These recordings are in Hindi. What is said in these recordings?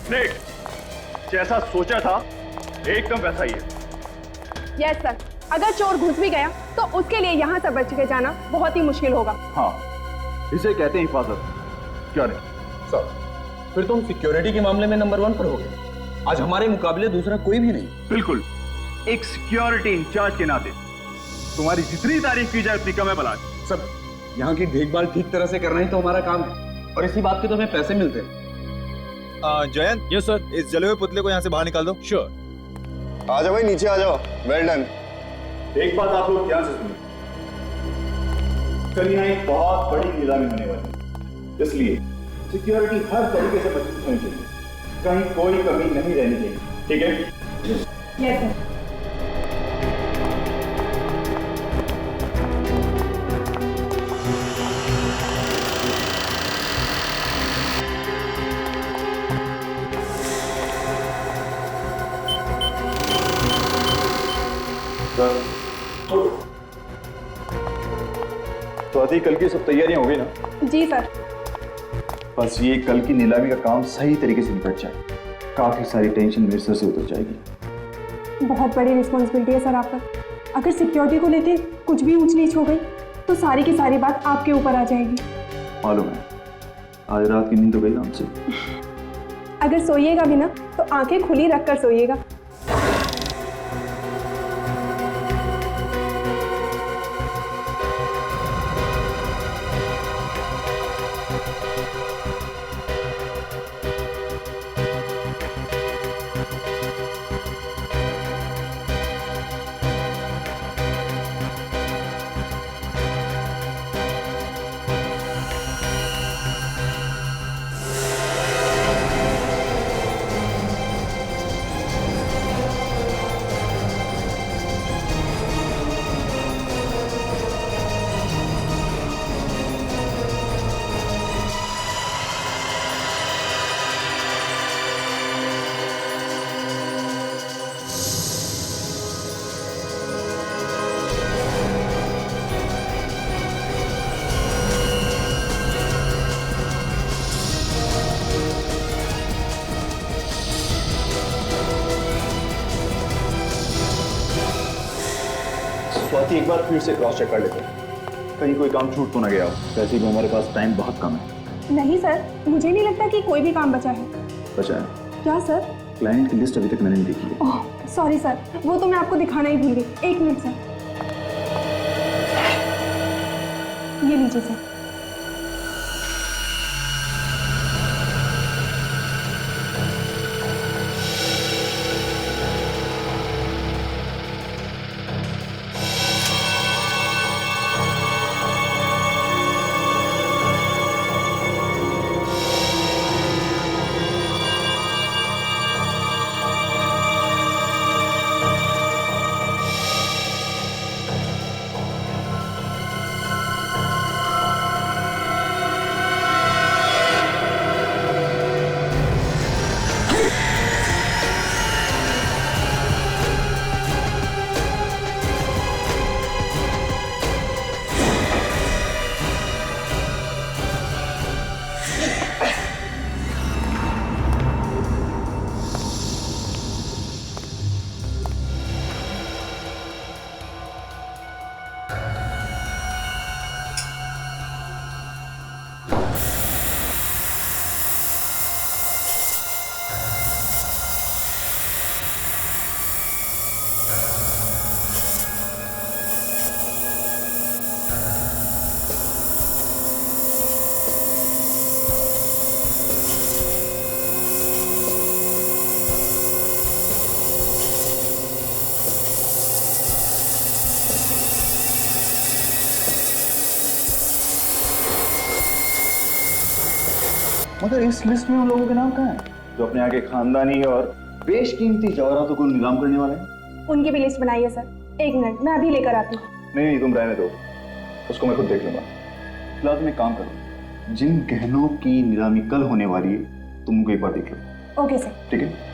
स्नेक, जैसा सोचा था एकदम वैसा ही है। यस सर, अगर चोर घुस भी गया तो उसके लिए यहाँ से बच के जाना बहुत ही मुश्किल होगा। हाँ, इसे कहते हैं हिफाजत, क्या नहीं? सर, फिर तुम सिक्योरिटी के मामले में नंबर 1 पर हो गए। आज हमारे मुकाबले दूसरा कोई भी नहीं। बिल्कुल, एक सिक्योरिटी इंचार्ज के नाते तुम्हारी जितनी तारीफ की जाए उतनी कम है बलाज। सब यहाँ की देखभाल ठीक तरह से करना ही तो हमारा काम है, और इसी बात के तो हमें पैसे मिलते हैं। जयंत, यस सर, इस जले हुए पुतले को यहाँ से बाहर निकाल दो। श्योर। आ जाओ भाई, नीचे आ जाओ। Well done. एक बात आप लोग ध्यान से सुनिए, कल यहाँ एक बहुत बड़ी नीलामी होने वाली है, इसलिए सिक्योरिटी हर तरीके से मजबूत होनी चाहिए, कहीं कोई कमी नहीं रहनी चाहिए, ठीक है? Yes sir. तो आती कल की सब तैयारियां हो गई ना? जी सर। बस ये कल की नीलामी का काम सही तरीके से निपट जाए, काफी सारी टेंशन मेरे सर से उतर जाएगी। बहुत बड़ी रिस्पॉन्सिबिलिटी है सर आप पर। अगर सिक्योरिटी को लेके कुछ भी ऊंच नीच हो गई तो सारी की सारी बात आपके ऊपर आ जाएगी। मालूम है, आज रात की नींद तो गई ना हमसे। अगर सोइएगा भी ना तो आंखें खुली रखकर सोइएगा। स्वाति, एक बार फिर से क्रॉस चेक कर लेते हैं, कहीं कोई काम छूट तो ना गया हो। वैसे भी हमारे पास टाइम बहुत कम है। नहीं सर, मुझे नहीं लगता कि कोई भी काम बचा है। बचा है? क्या सर? क्लाइंट की लिस्ट अभी तक मैंने नहीं देखी है। ओह सॉरी सर, वो तो मैं आपको दिखाना ही भूल गई। एक मिनट सर, ये लीजिए सर। मगर इस लिस्ट में उन लोगों के नाम कहाँ हैं जो अपने आगे खानदानी और बेशकीमती जवाहरातों को नीलाम करने वाले हैं? उनकी भी लिस्ट बनाइए सर। एक मिनट, मैं अभी लेकर आती हूँ। नहीं, तुम रहने दो, उसको मैं खुद देख लूंगा। फिलहाल तुम एक काम करो, जिन गहनों की नीलामी कल होने वाली है तुम उनको एक बार देख लो। Okay sir. ठीक है?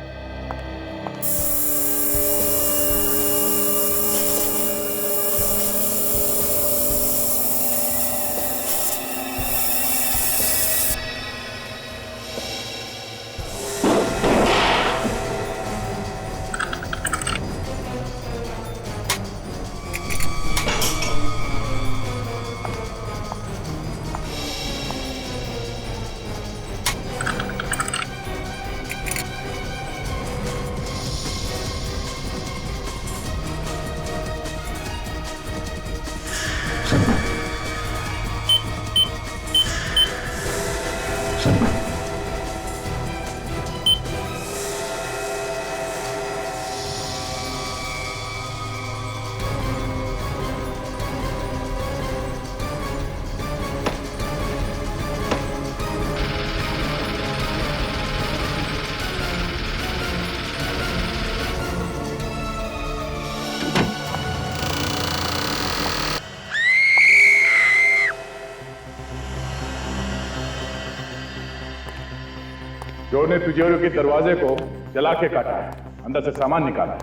चोर ने तिजोरी के दरवाजे को जला के काटा है, अंदर से सामान निकाला है,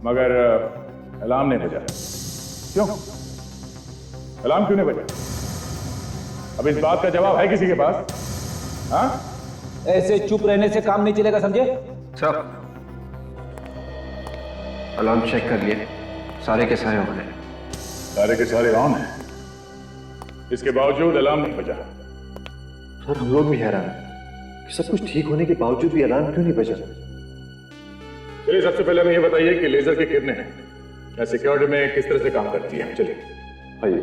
मगर अलार्म नहीं बजा। क्यों? अलार्म क्यों नहीं बजा? अब इस बात का जवाब है किसी के पास? हाँ? ऐसे चुप रहने से काम नहीं चलेगा, समझे? सर, अलार्म चेक कर लिए, सारे के सारे ऑन है। सारे के सारे ऑन है, इसके बावजूद अलार्म नहीं बजा। सर हम लोग भी हैरान हैं कि सब कुछ ठीक होने के बावजूद भी अलार्म क्यों नहीं बजा। चलिए सबसे पहले हमें ये बताइए कि लेजर की किरणें या सिक्योरिटी में किस तरह से काम करती है। चलिए आइए।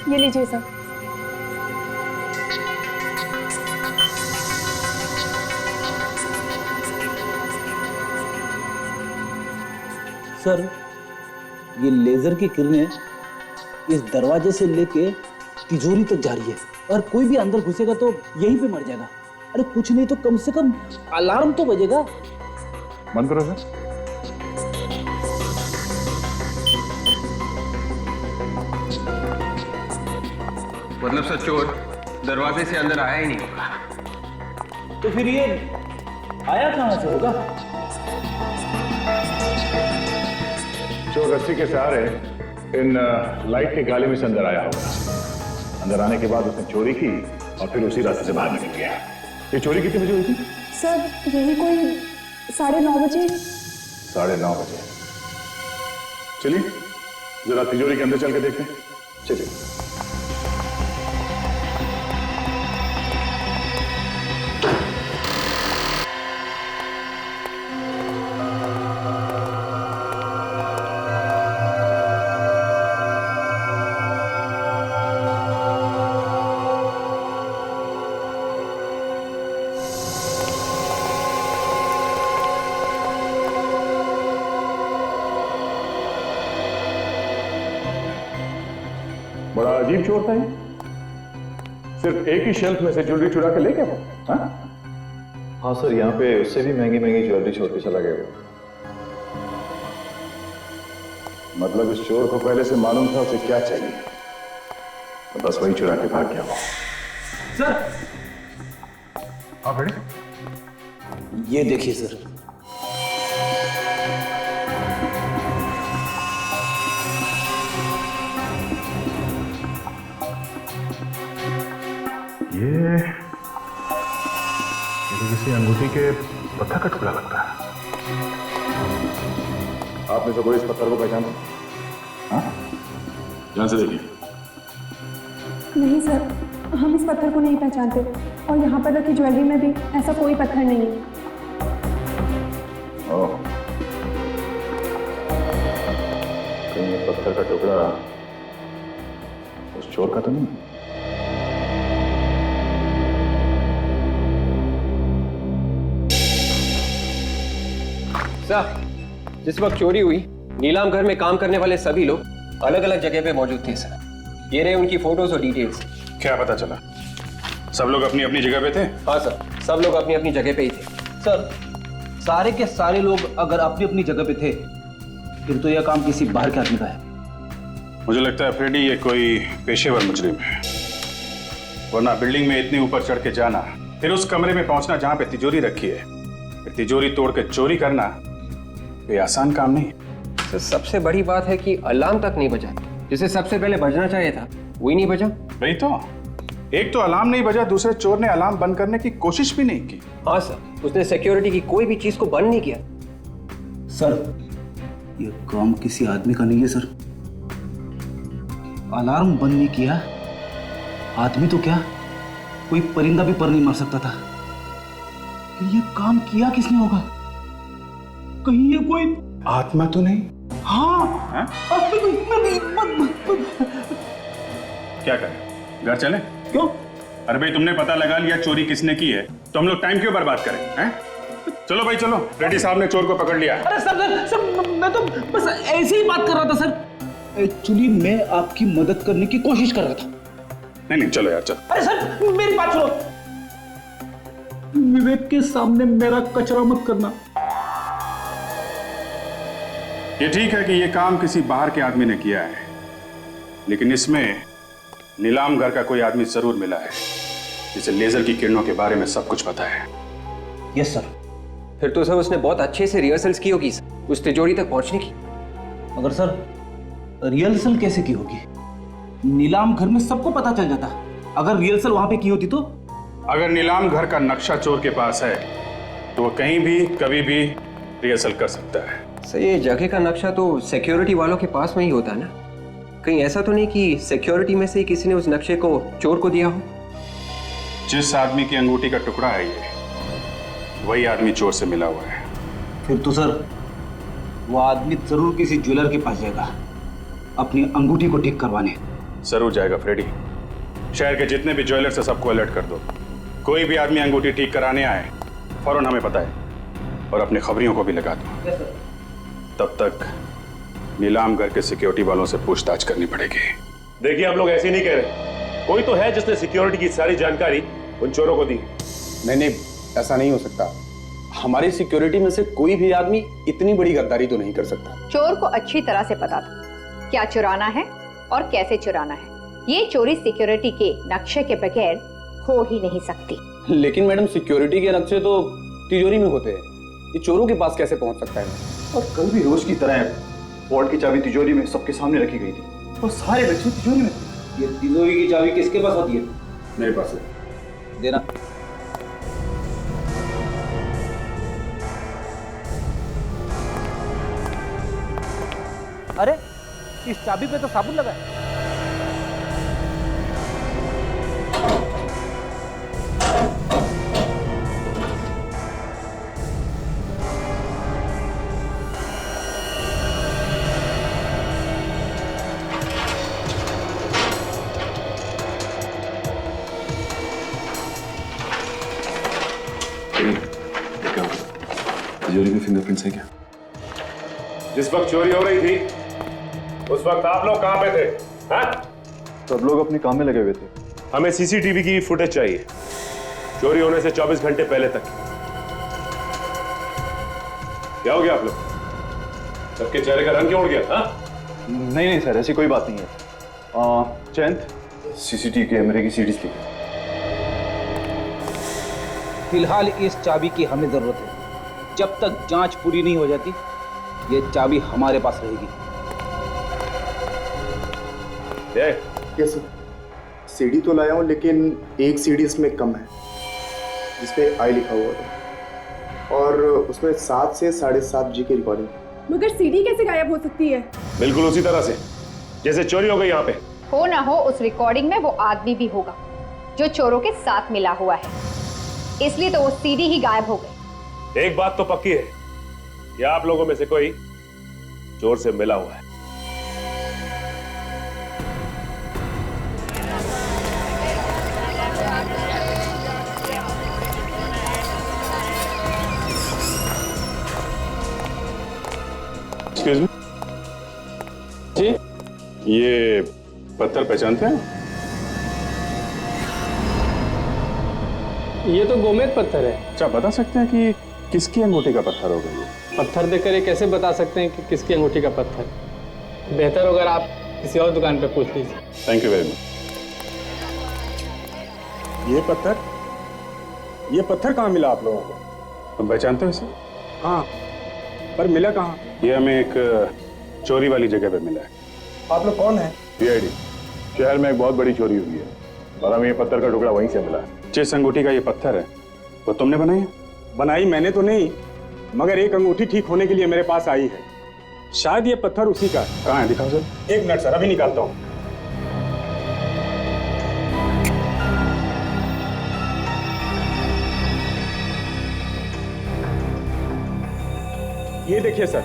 ये लीजिए सर। सर, ये लेजर की किरणें इस दरवाजे से लेके तिजोरी तक जा रही है और कोई भी अंदर घुसेगा तो यहीं पे मर जाएगा। अरे कुछ नहीं तो कम से कम अलार्म तो बजेगा। बंद करो सर। मतलब सर चोर दरवाजे से अंदर आया ही नहीं होगा। तो फिर ये आया कहां से होगा? चोर रस्सी के सहारे इन लाइट के गाले में से अंदर आया होगा। अंदर आने के बाद उसने चोरी की और फिर उसी रास्ते से बाहर निकल गया। ये चोरी कितने बजे हुई थी? सर यही कोई 9:30 बजे। 9:30 बजे। चलिए जरा तिजोरी के अंदर चल के देखते हैं। चलिए। बड़ा अजीब चोर था ये। सिर्फ एक ही शेल्फ में से ज्वेलरी चुरा के ले गया वो। हाँ सर, यहाँ पे उससे भी महंगी महंगी ज्वेलरी छोड़ के चला गया वो। मतलब इस चोर को पहले से मालूम था उसे क्या चाहिए, तो बस वही चुरा के भाग गया वो। सर, आप रेडी? ये देखिए सर। ये किसी अंगूठी के पत्थर का टुकड़ा लगता है। आपने से कोई इस पत्थर को पहचाना? हाँ? ध्यान से देखिए। नहीं सर, हम इस पत्थर को नहीं पहचानते और यहाँ पर रखी ज्वेलरी में भी ऐसा कोई पत्थर नहीं है। ओह, कहीं ये पत्थर का टुकड़ा उस चोर का तो नहीं? सर, जिस वक्त चोरी हुई नीलाम घर में काम करने वाले सभी लोग अलग अलग जगह पे मौजूद थे सर। ये रहे उनकी फोटोज और डिटेल्स। क्या पता चला? सब लोग अपनी अपनी जगह पे थे? हाँ सर, सब लोग अपनी अपनी जगह पे ही थे। सर, सारे के सारे लोग अगर अपनी अपनी जगह पे थे फिर तो यह काम किसी बाहर के आदमी का है। मुझे लगता है फ्रेडी ये कोई पेशेवर मुजरिम है, वरना बिल्डिंग में इतने ऊपर चढ़ के जाना, फिर उस कमरे में पहुंचना जहां पे तिजोरी रखी है, फिर तिजोरी तोड़ के चोरी करना, ये आसान काम नहीं है। सर, सबसे बड़ी बात है कि अलार्म तक नहीं बजा, जिसे सबसे पहले बजना चाहिए था वही नहीं बजा। वही तो, एक तो अलार्म नहीं बजा, दूसरे चोर ने अलार्म बंद करने की कोशिश भी नहीं की। हाँ सर, उसने सिक्योरिटी की कोई भी चीज को बंद नहीं किया। सर, यह काम किसी आदमी का नहीं है सर। अलार्म बंद नहीं किया, आदमी तो क्या कोई परिंदा भी पर नहीं मार सकता था। ये काम किया किसने होगा? कहीं ये कोई आत्मा तो नहीं? हाँ, क्या करें, घर चले? क्यों? अरे भाई, तुमने पता लगा लिया चोरी किसने की है, तो हम लोग टाइम क्यों बर्बाद करें? हैं? चलो भाई चलो, रेड्डी साहब ने चोर को पकड़ लिया। अरे सर, मैं तो बस ऐसे ही बात कर रहा था सर। एक्चुअली मैं आपकी मदद करने की कोशिश कर रहा था। नहीं चलो यार, चलो। अरे सर, मेरी बात सुनो। विवेक के सामने मेरा कचरा मत करना। ये ठीक है कि ये काम किसी बाहर के आदमी ने किया है, लेकिन इसमें नीलाम घर का कोई आदमी जरूर मिला है जिसे लेजर की किरणों के बारे में सब कुछ पता है। Yes sir. फिर तो सर उसने बहुत अच्छे से रिहर्सल्स की होगी उस तिजोरी तक पहुंचने की। मगर सर रिहर्सल कैसे की होगी? नीलाम घर में सबको पता चल जाता अगर रिहर्सल वहां पे की होती तो। अगर नीलाम घर का नक्शा चोर के पास है तो वो कहीं भी कभी भी रिहर्सल कर सकता है। सर ये जगह का नक्शा तो सिक्योरिटी वालों के पास में ही होता है ना? कहीं ऐसा तो नहीं कि सिक्योरिटी में से किसी ने उस नक्शे को चोर को दिया हो? जिस आदमी की अंगूठी का टुकड़ा है ये, वही आदमी चोर से मिला हुआ है। फिर तो सर वो आदमी जरूर किसी ज्वेलर के पास जाएगा अपनी अंगूठी को ठीक करवाने। जरूर जाएगा फ्रेडी। शहर के जितने भी ज्वेलर से सबको अलर्ट कर दो। कोई भी आदमी अंगूठी ठीक कराने आए फौरन हमें बताए और अपने खबरियों को भी लगा दो। तब तक नीलाम घर के सिक्योरिटी वालों से पूछताछ करनी पड़ेगी। देखिए आप लोग ऐसे नहीं कह रहे, कोई तो है जिसने सिक्योरिटी की सारी जानकारी उन चोरों को दी। नहीं, ऐसा नहीं हो सकता। हमारी सिक्योरिटी में से कोई भी आदमी इतनी बड़ी गद्दारी तो नहीं कर सकता। चोर को अच्छी तरह से पता था क्या चुराना है और कैसे चुराना है। ये चोरी सिक्योरिटी के नक्शे के बगैर हो ही नहीं सकती। लेकिन मैडम सिक्योरिटी के नक्शे तो तिजोरी में होते हैं, ये चोरों के पास कैसे पहुंच सकता है? और कल भी रोज की तरह वॉर्ड की चाबी तिजोरी में सबके सामने रखी गई थी और सारे बच्चे तिजोरी में थे। ये तिजोरी की चाबी किसके पास होती है? मेरे पास है। देना। अरे इस चाबी पे तो साबुन लगा है। तिजोरी में फिंगरप्रिंट्स है क्या? जिस वक्त चोरी हो रही थी उस वक्त आप लोग कहां पे थे? हाँ? सब लोग अपने काम में लगे हुए थे। हमें सीसीटीवी की फुटेज चाहिए चोरी होने से 24 घंटे पहले तक। क्या हो गया आप लोग? सबके चेहरे का रंग क्यों उड़ गया? हाँ? नहीं सर, ऐसी कोई बात नहीं है। चैंद सीसीटीवी कैमरे की सीडीज ली। फिलहाल इस चाबी की हमें जरूरत है। जब तक जांच पूरी नहीं हो जाती ये चाबी हमारे पास रहेगी। यस सर, सीडी तो लाया हूँ लेकिन एक सीडी इसमें कम है जिसपे आई लिखा हुआ था और उसमें 7 से 7.5 जी की रिकॉर्डिंग। मगर सीडी कैसे गायब हो सकती है? बिल्कुल उसी तरह से जैसे चोरी हो गई यहाँ पे। हो ना हो उस रिकॉर्डिंग में वो आदमी भी होगा जो चोरों के साथ मिला हुआ है, इसलिए तो वो सीडी ही गायब हो गई। एक बात तो पक्की है कि आप लोगों में से कोई चोर से मिला हुआ है। एक्सक्यूज मी जी, ये पत्थर पहचानते हैं? ये तो गोमेद पत्थर है। अच्छा, बता सकते हैं कि किसकी अंगूठी का पत्थर होगा ये? पत्थर देखकर ये कैसे बता सकते हैं कि किसकी अंगूठी का पत्थर? बेहतर अगर आप किसी और दुकान पे पूछ लीजिए। Thank you very much. ये पत्थर कहाँ मिला आप लोगों को? तुम पहचानते हो इसे? हाँ, पर मिला कहाँ? ये हमें एक चोरी वाली जगह पे मिला है। आप लोग कौन है? सीआईडी। शहर में एक बहुत बड़ी चोरी हुई है और हमें ये पत्थर का टुकड़ा वहीं से मिला है। जिस अंगूठी का ये पत्थर है वो तुमने बनाई है? बनाई मैंने तो नहीं, मगर एक अंगूठी ठीक होने के लिए मेरे पास आई है। शायद ये पत्थर उसी का है। कहाँ है, दिखाओ सर। एक मिनट सर, अभी निकालता हूँ। ये देखिए सर,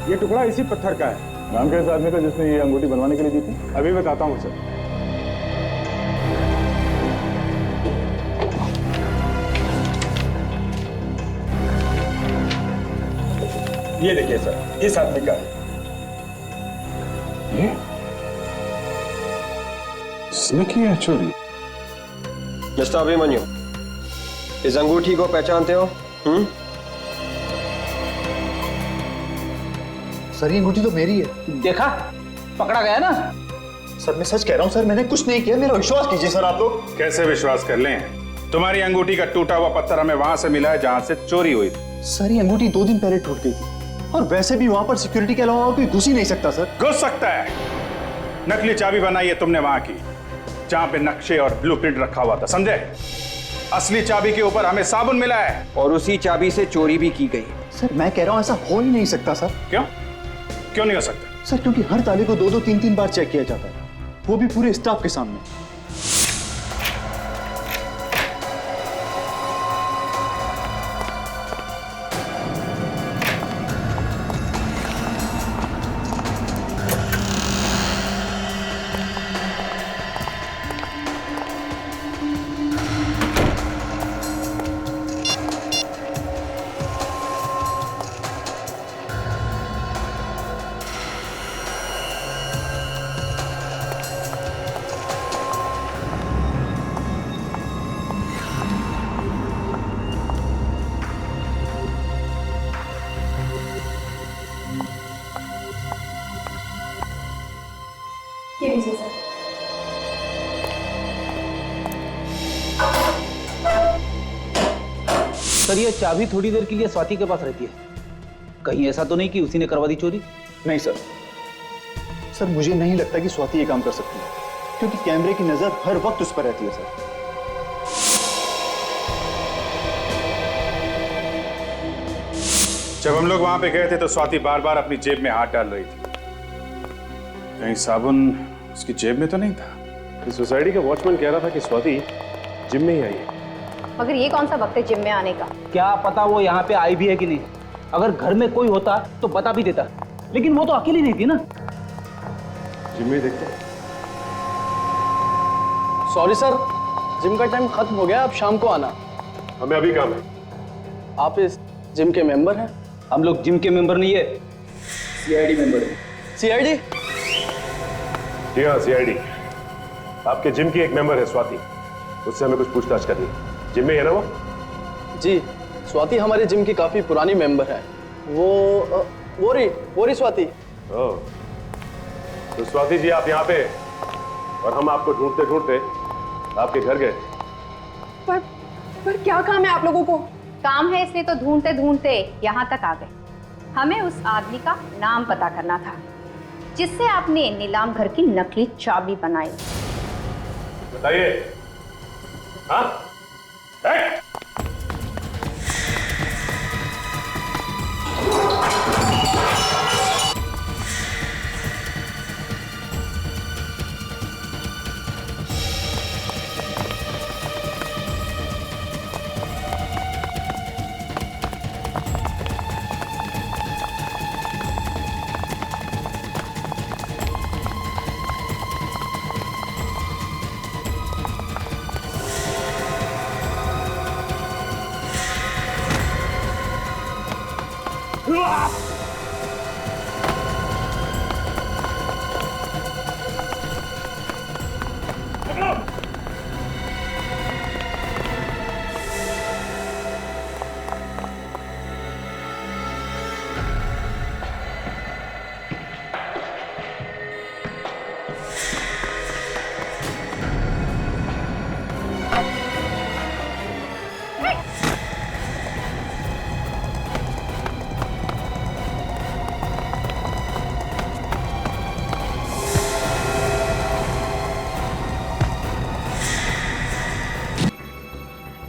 ये टुकड़ा इसी पत्थर का है। नाम क्या है इस आदमी का जिसने ये अंगूठी बनवाने के लिए दी थी? अभी बताता हूँ सर। ये देखिए सर, इस आदमी का है। ये इसने की है चोरी? मिस्टर अभिमन्यु, इस अंगूठी को पहचानते हो? सर ये अंगूठी तो मेरी है। देखा, पकड़ा गया ना। सर मैं सच कह रहा हूँ सर, मैंने कुछ नहीं किया, मेरा विश्वास कीजिए सर आप लोग। कैसे विश्वास कर लें? तुम्हारी अंगूठी का टूटा हुआ पत्थर हमें वहां से मिला है जहां से चोरी हुई थी। सर ये अंगूठी 2 दिन पहले टूट गई थी, और वैसे भी वहां पर सिक्योरिटी के अलावा कोई घुस ही नहीं सकता सर। घुस सकता है। नकली चाबी बनाई है तुमने वहां की, जहां पे नक्शे और ब्लूप्रिंट रखा हुआ था, समझे? असली चाबी के ऊपर हमें साबुन मिला है, और उसी चाबी से चोरी भी की गई। सर मैं कह रहा हूँ ऐसा हो ही नहीं सकता सर। क्यों? क्यों नहीं हो सकता? सर क्योंकि हर ताले को 2-2, 3-3 बार चेक किया जाता है, वो भी पूरे स्टाफ के सामने। ये लीजिए सर। सर ये चाबी थोड़ी देर के लिए स्वाति के पास रहती है, कहीं ऐसा तो नहीं कि उसी ने करवा दी चोरी? नहीं सर, सर मुझे नहीं लगता कि स्वाति ये काम कर सकती है, क्योंकि कैमरे की नजर हर वक्त उस पर रहती है सर। जब हम लोग वहां पे गए थे तो स्वाति बार बार अपनी जेब में हाथ डाल रही थी। कहीं साबुन उसकी जेब में तो नहीं था? इस सोसाइटी का वॉचमैन कह रहा था कि स्वाति जिम में ही आई है। मगर ये कौन सा वक्त है जिम में आने का? क्या पता वो यहाँ पे आई भी है कि नहीं। अगर घर में कोई होता तो बता भी देता, लेकिन वो तो अकेली नहीं थी ना। जिम में ही देखते हैं। सॉरी सर, जिम का टाइम खत्म हो गया, अब शाम को आना। हमें अभी काम है। आप इस जिम के मेंबर हैं? हम लोग जिम के मेंबर नहीं है, सीआईडी मेंबर है। सीआईडी? जी हाँ, सीआईडी। आपके जिम की एक मेंबर है स्वाति, उससे हमें कुछ पूछताछ करनी है। जिम में है ना वो? जी, स्वाति हमारे जिम की काफी पुरानी मेंबर है। वो रही स्वाति। ओह, तो स्वाति जी आप यहाँ पे, और हम आपको ढूंढते ढूंढते आपके घर गए। पर क्या काम है आप लोगों को? काम है इसलिए तो ढूंढते ढूंढते यहाँ तक आ गए। हमें उस आदमी का नाम पता करना था जिससे आपने नीलाम घर की नकली चाबी बनाई। बताइए। हाँ?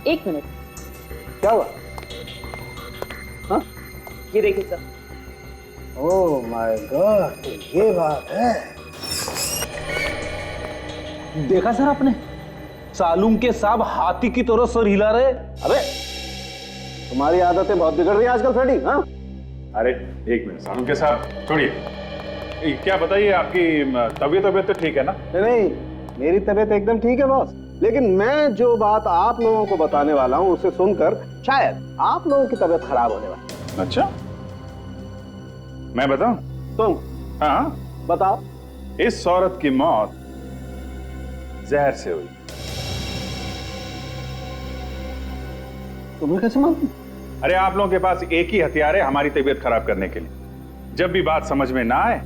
एक मिनट, क्या हुआ? हाँ, ये देखिए सर। ओह माय गॉड, ये बात है। देखा सर आपने, सालूम के साहब हाथी की तरह सर हिला रहे। अबे तुम्हारी आदतें बहुत बिगड़ रही हैं आजकल फ्रेडी। हाँ, अरे एक मिनट सालूम के साहब, छोड़िए। क्या बताइए, आपकी तबीयत तो ठीक है ना? नहीं, मेरी तबीयत एकदम ठीक है बॉस, लेकिन मैं जो बात आप लोगों को बताने वाला हूं उसे सुनकर शायद आप लोगों की तबीयत खराब होने वाली है। अच्छा, मैं बताऊं? तुम? हाँ बताओ। इस औरत की मौत जहर से हुई। तुम्हें कैसे मालूम? अरे आप लोगों के पास एक ही हथियार है हमारी तबीयत खराब करने के लिए, जब भी बात समझ में ना आए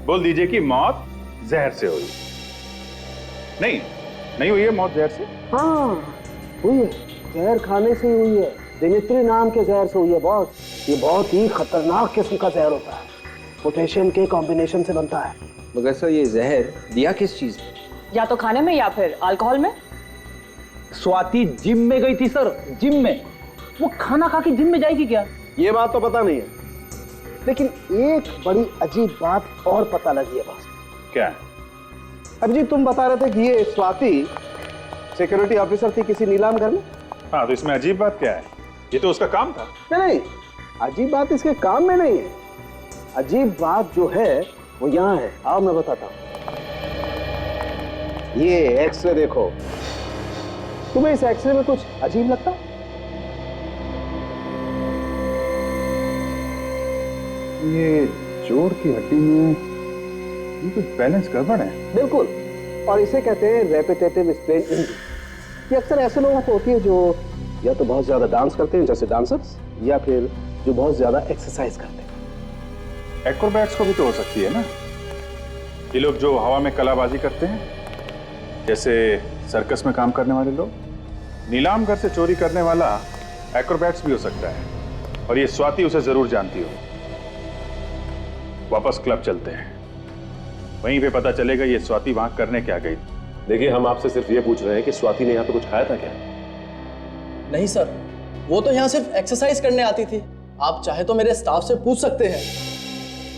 बोल दीजिए कि मौत जहर से हुई। नहीं हुई है मौत जहर से। हाँ हुई है, जहर खाने से ही हुई है। दिमित्री नाम के जहर से हुई है बॉस। ये बहुत ही खतरनाक किस्म का जहर होता है, पोटेशियम के कॉम्बिनेशन से बनता है। मगर सर ये जहर दिया किस चीज में? या तो खाने में या फिर अल्कोहल में। स्वाति जिम में गई थी सर, जिम में। वो खाना खा के जिम में जाएगी क्या? ये बात तो पता नहीं है, लेकिन एक बड़ी अजीब बात और पता लगी है बॉस। क्या? अभिजीत तुम बता रहे थे कि ये स्वाति सिक्योरिटी ऑफिसर थी किसी नीलाम घर में। हाँ, तो इसमें अजीब बात क्या है? ये तो उसका काम था। नहीं, अजीब बात इसके काम में नहीं है। अजीब बात जो है वो यहाँ है। आओ मैं बताता हूँ। ये एक्सरे देखो। तुम्हें इस एक्सरे में कुछ अजीब लगता? ये जोड़ की हड्डी में ये कुछ बैलेंस गड़बड़ है। बिल्कुल, और इसे कहते हैं रेपिटेटिव स्ट्रेन इंजरी। ये अक्सर ऐसे लोगों को होती है जो या तो बहुत ज्यादा डांस करते हैं जैसे डांसर्स, या फिर जो बहुत ज्यादा एक्सरसाइज करते हैं। एक्रोबैट्स को भी तो हो सकती है ना? ये लोग जो हवा में कलाबाजी करते हैं, जैसे सर्कस में काम करने वाले लोग। नीलाम घर से चोरी करने वाला एक्रोबैट्स भी हो सकता है, और ये स्वाति उसे जरूर जानती हो। वापस क्लब चलते हैं, वहीं पे पता चलेगा ये स्वाति वहां करने क्या गई। देखिए, हम आपसे सिर्फ ये पूछ रहे हैं कि स्वाति ने यहाँ पे कुछ खाया था क्या? नहीं सर, वो तो यहाँ सिर्फ एक्सरसाइज करने आती थी। आप चाहे तो मेरे स्टाफ से पूछ सकते हैं।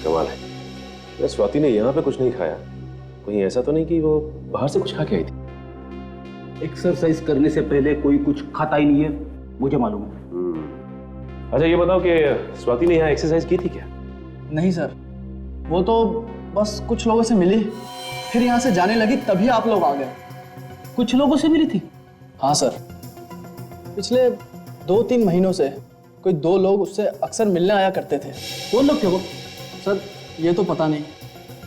कमाल है, स्वाति ने यहाँ पे कुछ नहीं खाया। कहीं ऐसा तो नहीं कि वो बाहर से कुछ खा के आई थी? एक्सरसाइज करने से पहले कोई कुछ खाता ही नहीं है, मुझे मालूम है। अच्छा ये बताओ कि स्वाति ने यहाँ एक्सरसाइज की थी क्या? नहीं सर, वो तो बस कुछ लोगों से मिली, फिर यहाँ से जाने लगी, तभी आप लोग आ गए। कुछ लोगों से मिली थी? हाँ सर, पिछले 2-3 महीनों से कोई 2 लोग उससे अक्सर मिलने आया करते थे। कौन लोग थे वो? सर ये तो पता नहीं,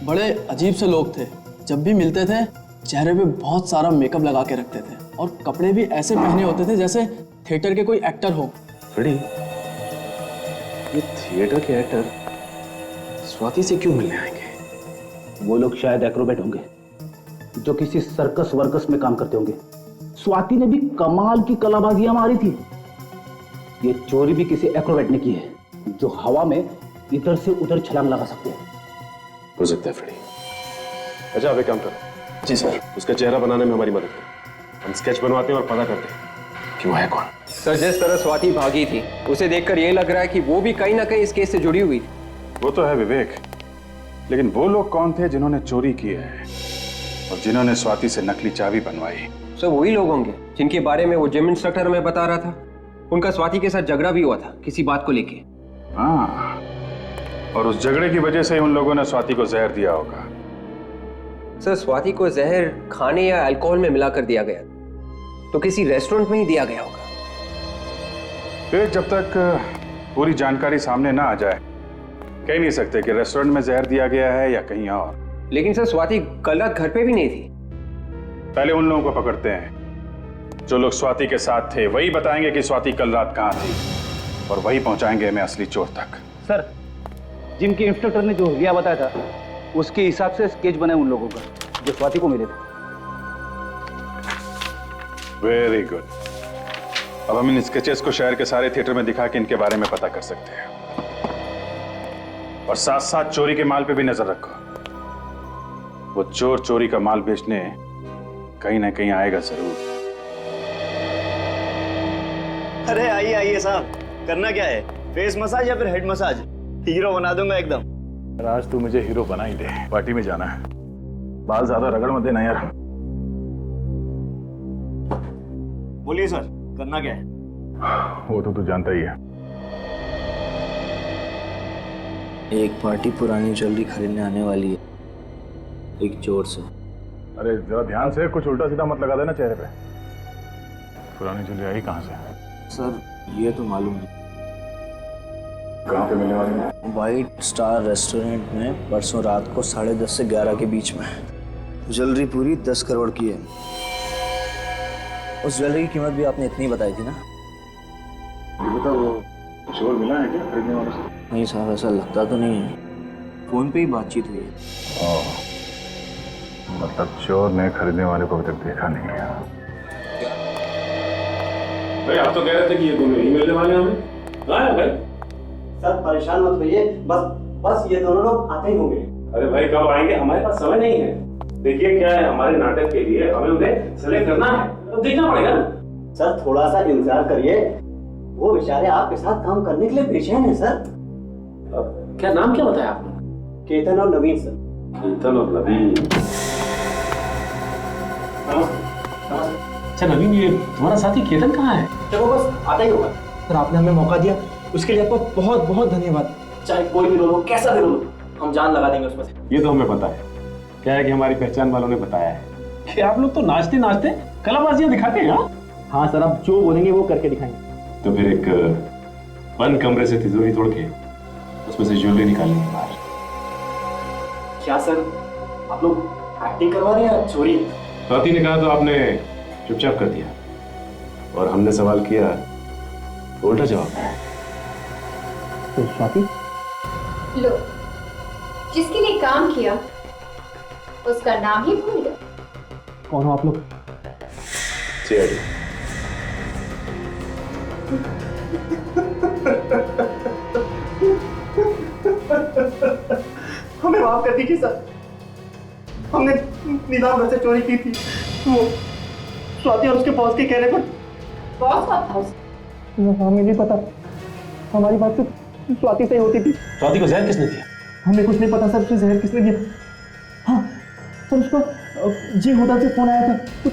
बड़े अजीब से लोग थे। जब भी मिलते थे चेहरे पे बहुत सारा मेकअप लगा के रखते थे, और कपड़े भी ऐसे पहने होते थे जैसे थिएटर के कोई एक्टर हो। फ्रेडी, ये थिएटर के एक्टर स्वाति से क्यों मिलने आएंगे? वो लोग शायद एक्रोबैट होंगे जो किसी सर्कस वर्कस में काम करते होंगे। स्वाति ने भी कमाल की कलाबाजियां मारी थी। ये चोरी भी किसी एक्रोबैट ने की है, जो हवा में इधर से उधर छलांग लगा सकते हैं। हो सकता है फ्रेडी। अच्छा आप एक काम करो। जी सर। उसका चेहरा बनाने में हमारी मदद करो। हम स्केच बनवाते हैं और पता करते हैं कि वो है कौन। सर जिस तरह स्वाति भागी थी, उसे देखकर यह लग रहा है कि वो भी कहीं ना कहीं इस केस से जुड़ी हुई थी। वो तो है विवेक, लेकिन वो लोग कौन थे जिन्होंने चोरी की है और जिन्होंने स्वाति से नकली चाबी बनवाई? सर वही लोग होंगे जिनके बारे में वो जिम इंस्ट्रक्टर हमें बता रहा था। उनका स्वाति के साथ झगड़ा भी हुआ था किसी बात को लेके। हाँ, और उस झगड़े की वजह से उन लोगों ने स्वाति को जहर दिया होगा। सर स्वाति को जहर खाने या अल्कोहल में मिलाकर दिया गया, तो किसी रेस्टोरेंट में ही दिया गया होगा। फिर जब तक पूरी जानकारी सामने ना आ जाए कह नहीं सकते कि रेस्टोरेंट में जहर दिया गया है या कहीं और। लेकिन सर स्वाति कल रात घर पे भी नहीं थी। पहले उन लोगों को पकड़ते हैं जो लोग स्वाति के साथ थे, वही बताएंगे कि स्वाति कल रात कहाँ थी, और वही पहुंचाएंगे हमें असली चोर तक। सर जिम के इंस्ट्रक्टर ने जो रिया बताया था उसके हिसाब से स्केच बने उन लोगों का जो स्वाति को मिले थे। Very good. अब हम इन स्केचेस को शहर के सारे थिएटर में दिखा के इनके बारे में पता कर सकते हैं, और साथ साथ चोरी के माल पे भी नजर रखो। वो चोर चोरी का माल बेचने कहीं ना कहीं आएगा जरूर। अरे आइए आइए साहब, करना क्या है? फेस मसाज या फिर हेड मसाज? हीरो बना दूंगा एकदम। आज तू मुझे हीरो बना ही दे, पार्टी में जाना है। बाल ज्यादा रगड़ मत देना यार। बोलिए सर, करना क्या है? वो तो तू जानता ही है। एक पार्टी पुरानी ज्वेलरी खरीदने आने वाली है, एक चोर से। अरे जरा ध्यान से, कुछ उल्टा सीधा मत लगा देना चेहरे पे। पुरानी ज्वेलरी आई कहाँ से? सर ये तो मालूम है। कहाँ पे मिलने वाली है? व्हाइट स्टार रेस्टोरेंट में परसों रात को 10:30 से 11 के बीच में। ज्वेलरी पूरी 10 करोड़ की है। उस ज्वेलरी की कीमत भी आपने इतनी बताई थी ना? ये बता, वो चोर मिला है क्या खरीदने वाले से? नहीं साहब, ऐसा लगता तो नहीं है। फोन पे ही बातचीत हुई है। मतलब चोर ने खरीदने वाले को अभी तक देखा नहीं है। भाई आप तो कह रहे थे कि ये दोनों ही मिलने वाले हैं हमें। हाँ भाई। सर परेशान मत होइए, बस ये दोनों लोग आते ही होंगे। अरे भाई कब आएंगे, हमारे पास समय नहीं है। देखिए क्या है, हमारे नाटक के लिए हमें उन्हें सेलेक्ट करना है, तो देखना पड़ेगा ना। सर थोड़ा सा इंतजार करिए, वो बेचारे आपके साथ काम करने के लिए बेचैन है सर। क्या नाम क्या बताया आपने? केतन और नवीन सर। केतन और नवीन। अच्छा नवीन, ये तुम्हारा साथी केतन कहाँ है? चलो बस आता ही होगा। सर आपने हमें मौका दिया, उसके लिए आपको बहुत बहुत धन्यवाद। चाहे कोई भी रोल हो, कैसा भी रोल हो, हम जान लगा देंगे उसमें से। ये तो हमें पता है। क्या है कि हमारी पहचान वालों ने बताया है कि आप लोग तो नाचते नाचते कलाबाजियां दिखाते हैं। हाँ सर, आप जो बोलेंगे वो करके दिखाएंगे। तो फिर एक बंद कमरे से तिजोरी तोड़ के उसमें से ज्वेलरी निकालेंगे बाहर। क्या सर, आप लोग एक्टिंग करवा रहे हैं या चोरी? स्वाति ने कहा तो आपने चुपचाप कर दिया, और हमने सवाल किया तो उल्टा जवाब दिया। तो स्वाति, लो, जिसके लिए काम किया उसका नाम ही भूल गए। कौन हो आप लोग? सीआईडी। हमें माफ कर दीजिए सर, हमने नीलाम घर से चोरी की थी। वो स्वाति और उसके बॉस के कहने पर। बॉस कौन था? हमें नहीं पता, हमारी बात सिर्फ स्वाति से ही होती थी। स्वाति को जहर किसने दिया? हमें कुछ नहीं पता सर, उसे जहर किसने दिया। हाँ सर, उसको जी होटल से फोन आया था, कुछ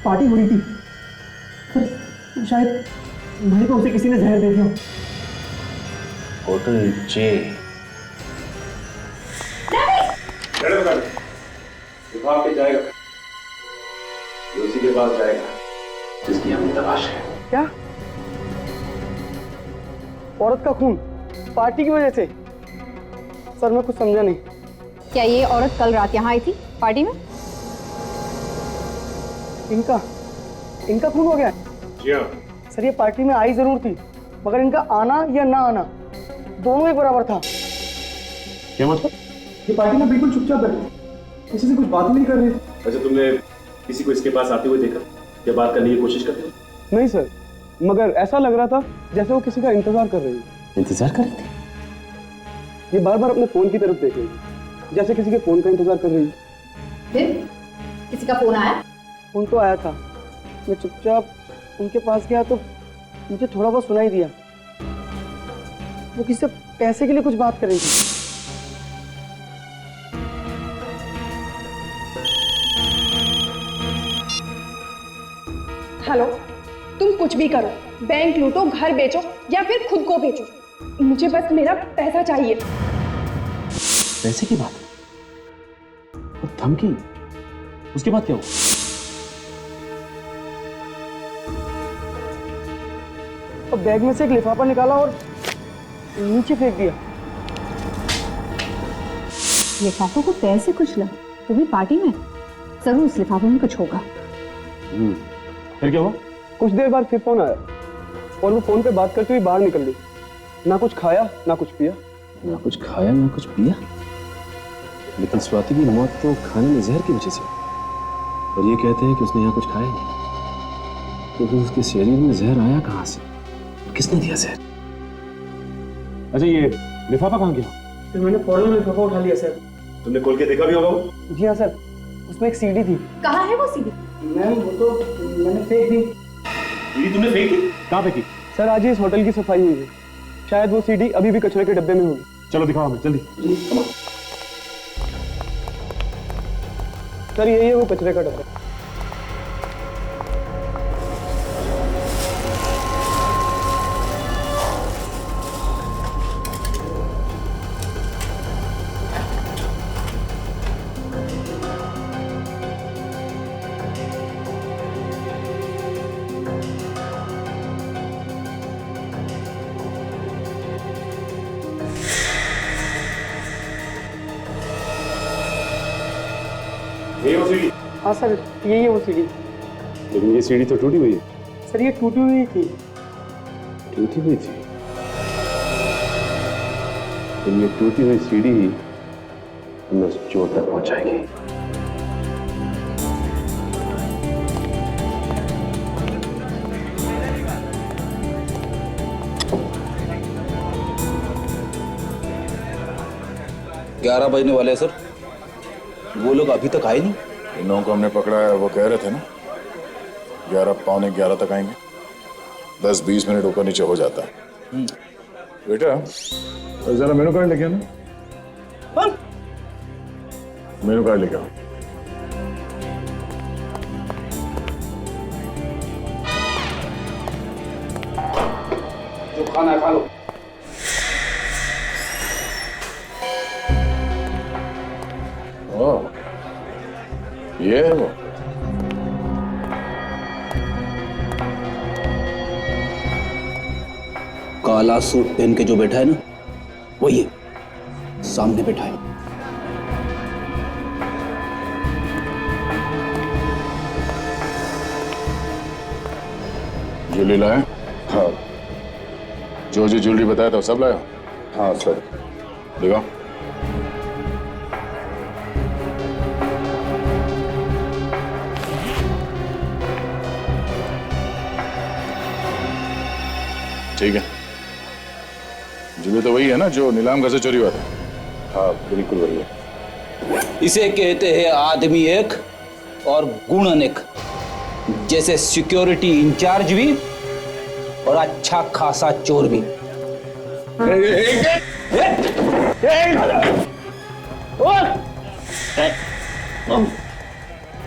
पार्टी हो रही थी सर, शायद भाई को उसे किसी ने जहर दे दिया। होटल जे। विभाग पे जाएगा, उसी के पास जाएगा जिसकी हमें तलाश है। क्या? औरत का खून पार्टी की वजह से? सर मैं कुछ समझा नहीं। क्या ये औरत कल रात यहाँ आई थी पार्टी में? इनका खून हो गया? जी हाँ सर, ये पार्टी में आई जरूर थी, मगर इनका आना या ना आना दोनों ही बराबर था। क्या मतलब? ये पार्टी में बिल्कुल चुपचाप बैठे, किसी से कुछ बात ही नहीं कर रहे। अच्छा, तुमने किसी को इसके पास आते हुए देखा या बात करने की कोशिश करते हो? नहीं सर, मगर ऐसा लग रहा था जैसे वो किसी का इंतजार कर रही है। इंतजार कर रही थी? ये बार बार अपने फोन की तरफ देख रही है, जैसे किसी के फोन का इंतजार कर रही है। फिर किसी का फोन आया? फोन तो आया था, मैं चुपचाप उनके पास गया तो मुझे थोड़ा बहुत सुनाई दिया। वो किसी से पैसे के लिए कुछ बात कर रही थी। हेलो, तुम कुछ भी करो, बैंक लूटो, घर बेचो या फिर खुद को बेचो, मुझे बस मेरा पैसा चाहिए। पैसे की बात और धमकी, उसके बाद क्या हुआ? अब बैग में से एक लिफाफा निकाला और नीचे फेंक दिया। लिफाफों को पैर से कुचला, तो भी पार्टी में? जरूर उस लिफाफे में कुछ होगा। फिर क्या हुआ? कुछ देर बाद फिर फोन आया और वो फोन पे बात करते हुए बाहर निकल गई। ना कुछ खाया ना कुछ पिया। ना कुछ खाया ना कुछ पिया? लेकिन स्वाति की मौत तो खाने में जहर की वजह से, और ये कहते हैं कि उसने यहाँ कुछ खाया नहीं, तो फिर उसके शरीर में जहर आया कहाँ से? किसने दिया जहर? अच्छा, ये लिफाफा कहाँ गया? फिर मैंने फौरन लिफाफा उठा लिया सर। तुमने खोल के देखा भी होगा? जी हाँ सर, उसमें एक सीडी थी। कहाँ है वो सीडी? मैम वो तो मैंने फेंक दी। सीडी तुमने फेंकी? कहाँ फेंकी? सर आज ही इस होटल की सफाई हुई है, शायद वो सीडी अभी भी कचरे के डब्बे में होगी। चलो दिखाओ हमें जल्दी। सर यही है वो कचरे का डब्बा। ये वो सीडी? हाँ सर यही है वो सीडी। लेकिन ये सीडी तो टूटी हुई है। सर ये टूटी हुई थी। टूटी हुई थी? लेकिन ये टूटी हुई सीढ़ी ही हमें उस चोर तक पहुंचाएगी। ग्यारह बजने वाले हैं सर, वो लोग अभी तक आए नहीं। इन लोगों को हमने पकड़ा है, वो कह रहे थे ना 11 पौने 11 तक आएंगे। 10-20 मिनट ऊपर नीचे हो जाता है। बेटा जरा मेनू कार्ड लेके आना। मेनू कार्ड लेके आओ। जो खाना है खा लो। ये है वो। काला सूट पहन के जो बैठा है ना, वही है, सामने बैठा है। ज्वेलरी लाए? हाँ। जो ज्वेलरी बताया था सब लाया? हाँ सर। दिखाओ। ठीक है, ज्वेलरी तो वही है ना जो नीलाम घर से चोरी हुआ था? हाँ बिल्कुल वही है। इसे कहते हैं आदमी एक और गुण अनेक। जैसे सिक्योरिटी इंचार्ज भी और अच्छा खासा चोर भी।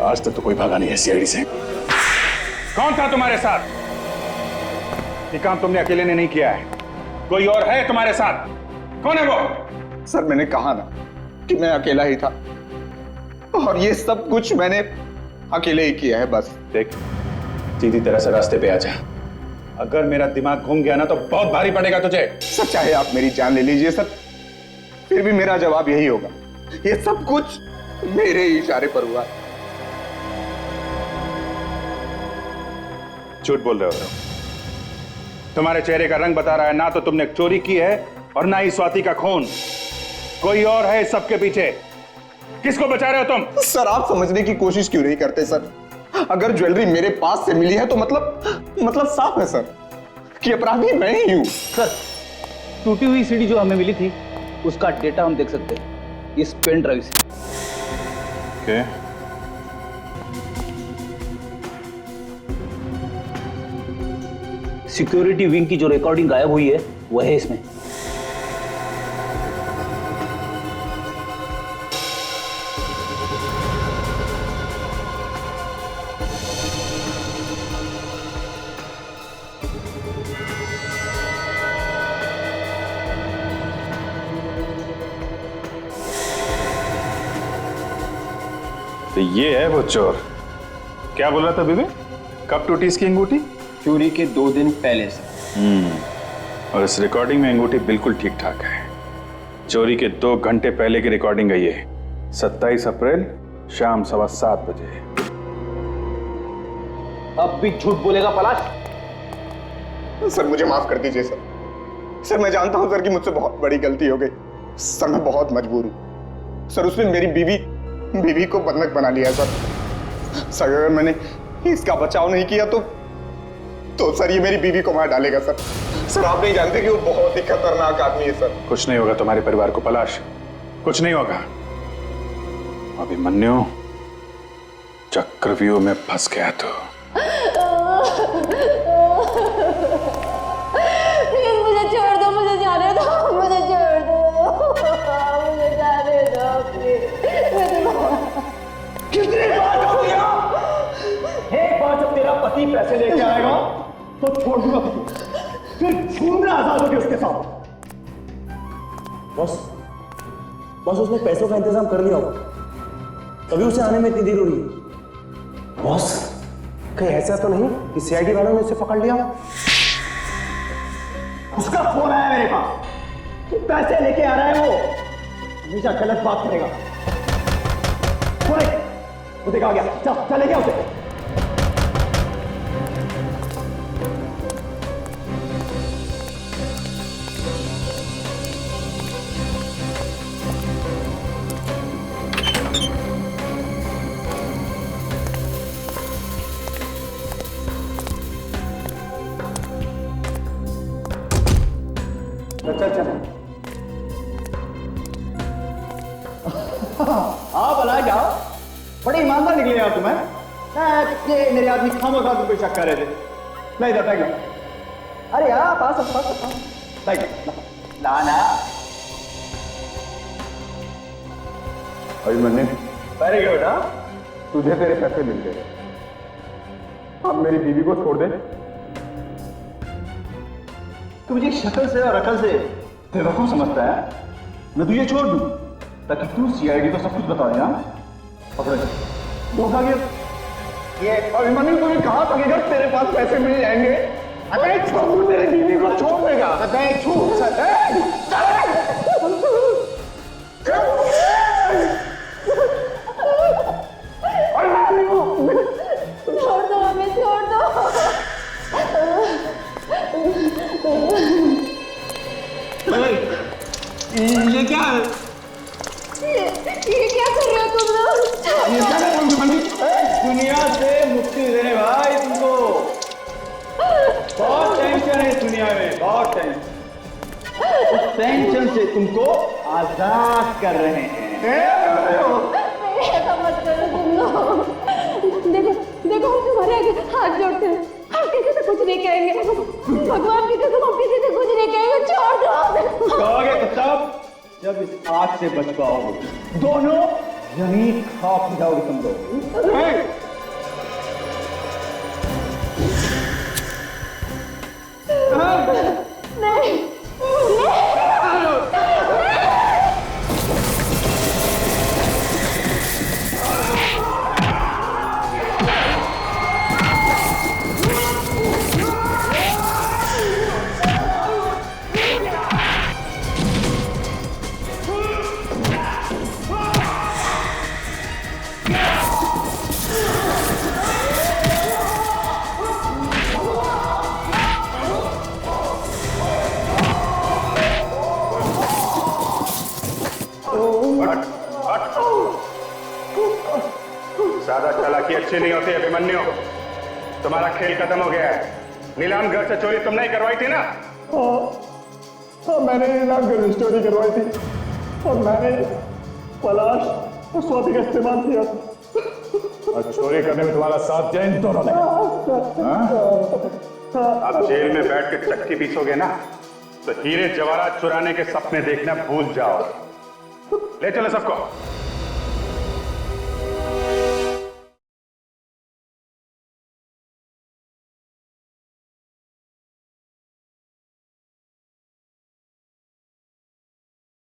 आज तक तो कोई भागा नहीं है सीआईडी से। कौन था तुम्हारे साथ? ये काम तुमने अकेले ने नहीं किया है, कोई और है तुम्हारे साथ। कौन है वो? सर मैंने कहा ना कि मैं अकेला ही था, और ये सब कुछ मैंने अकेले ही किया है बस। देख, सीधी तरह से रास्ते पे आ जा। अगर मेरा दिमाग घूम गया ना तो बहुत भारी पड़ेगा तुझे। सर चाहे आप मेरी जान ले लीजिए सर, फिर भी मेरा जवाब यही होगा, ये सब कुछ मेरे ही इशारे पर हुआ। झूठ बोल रहे हो। तुम्हारे चेहरे का रंग बता रहा है, ना तो तुमने चोरी की है और ना ही स्वाति का खून। कोई और है इस सबके पीछे। किसको बचा रहे हो तुम? सर आप समझने की कोशिश क्यों नहीं करते सर? अगर ज्वेलरी मेरे पास से मिली है तो मतलब साफ है सर कि अपराधी मैं ही हूं। सर टूटी हुई सीढ़ी जो हमें मिली थी उसका डेटा हम देख सकते हैं इस पेन ड्राइव से। Okay. सिक्योरिटी विंग की जो रिकॉर्डिंग गायब हुई है वह है इसमें। तो ये है वो चोर। क्या बोल रहा था बीबी? कब टूटी इसकी अंगूठी? चोरी के 2 दिन पहले से। और इस रिकॉर्डिंग में अंगूठी बिल्कुल ठीक ठाक है। चोरी के 2 घंटे पहले की रिकॉर्डिंग है ये। 27 अप्रैल शाम 7:15 बजे। अब भी झूठ बोलेगा पलाश? सर मुझे माफ कर दीजिए सर। सर मैं जानता हूं सर कि मुझसे बहुत बड़ी गलती हो गई। सर मैं बहुत मजबूर हूं सर। उसने मेरी बीवी को बंधक बना लिया सर। सर अगर मैंने इसका बचाव नहीं किया तो सर ये मेरी बीवी को मार डालेगा सर। सर आप नहीं जानते कि वो बहुत ही खतरनाक आदमी है सर। कुछ नहीं होगा तुम्हारे परिवार को पलाश, कुछ नहीं होगा। अभिमन्यु चक्रव्यूह में फंस गया तो प्लीज मुझे छोड़ दो, मुझे जाने दो, मुझे छोड़ दो, मुझे जाने दो प्लीज। कितनी बार हो गया? एक बार जब तेरा पति पैसे लेके आएगा तो छोड़ दूंगा तुझे, फिर घूमना आजाद होगी उसके साथ। बस उसने पैसों का इंतजाम कर लिया होगा, तभी उसे आने में इतनी देर हो रही है। बॉस कहीं ऐसा तो नहीं कि सीआईडी वालों ने उसे पकड़ लिया? उसका फोन आया मेरे पास कि पैसे लेके आ रहा है। वो हमेशा गलत बात करेगा। वो देखा गया, चल लेके उसे। चल चल हाँ भला क्या बड़े ईमानदार निकले यार तुम्हें। ये मेरे आदमी खामो खा तुम पे शक कर रहे थे। नहीं जाता क्या? अरे यार पास ना ना अभिमन्यु, वेरी गुड। हाँ तुझे तेरे पैसे मिल गए, अब मेरी बीवी को छोड़ दे। तू मुझे शक्ल से और अकल से बेवकूफ समझता है। मैं तुझे छोड़ दूं ताकि तू सीआईडी को सब कुछ बता दे। पकड़ो धोखा ये अभिमन्यु तुम्हें कहाँ पकेगा? तेरे पास पैसे मिल जाएंगे। अबे छोड़, तेरे बीवी को छोड़ देगा। अबे छोड़ छोड़ दो हमें, छोड़ दो। ये क्या है? ये क्या कर रहे हो तुम लोग? दुनिया से मुक्ति देने भाई तुमको। बहुत टेंशन है इस दुनिया में, बहुत टेंशन। उस टेंशन से तुमको आजाद कर रहे हैं। ऐसा मत करो तुम लोग। देखो देखो, हम तुम्हारे आगे हाथ जोड़ते हैं, हम किसी से कुछ नहीं कहेंगे। भगवान की कसम, हम किसी से कुछ नहीं कहेंगे। छोड़ दो। कहोगे तब जब इस आग से बच पाओगे। दोनों जमीन खाक हो जाओगे तुम लोग। नहीं ज्यादा चालाकी अच्छी नहीं होती अभिमन्यु। तुम्हारा खेल खत्म हो गया है। नीलाम घर से चोरी तुम नहीं करवाई थी ना? हाँ मैंने नीलाम घर में चोरी करवाई थी और मैंने पलाश और स्वाति का इस्तेमाल किया था। और चोरी करने में तुम्हारा साथ दिया इन दोनों ने। अब जेल में बैठ के चक्की पीसोगे ना तो हीरे जवाहरात चुराने के सपने देखना भूल जाओ। ले चलो सबको।